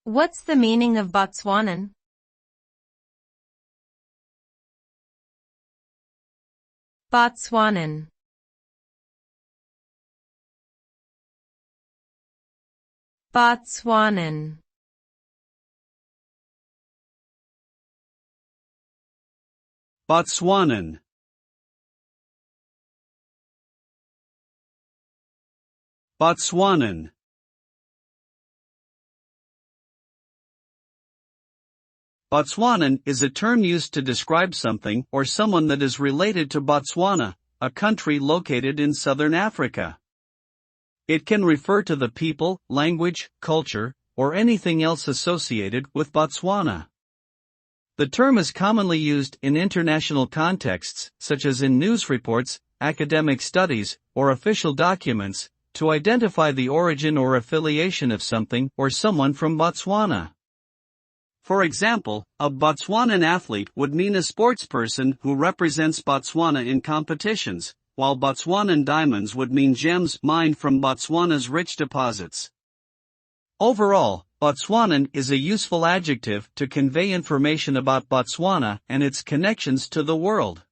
What's the meaning of Botswanan? Botswanan. Botswanan. Botswanan. Botswanan. Botswanan is a term used to describe something or someone that is related to Botswana, a country located in southern Africa. It can refer to the people, language, culture, or anything else associated with Botswana. The term is commonly used in international contexts, such as in news reports, academic studies, or official documents, to identify the origin or affiliation of something or someone from Botswana. For example, a Botswanan athlete would mean a sportsperson who represents Botswana in competitions, while Botswanan diamonds would mean gems mined from Botswana's rich deposits. Overall, Botswanan is a useful adjective to convey information about Botswana and its connections to the world.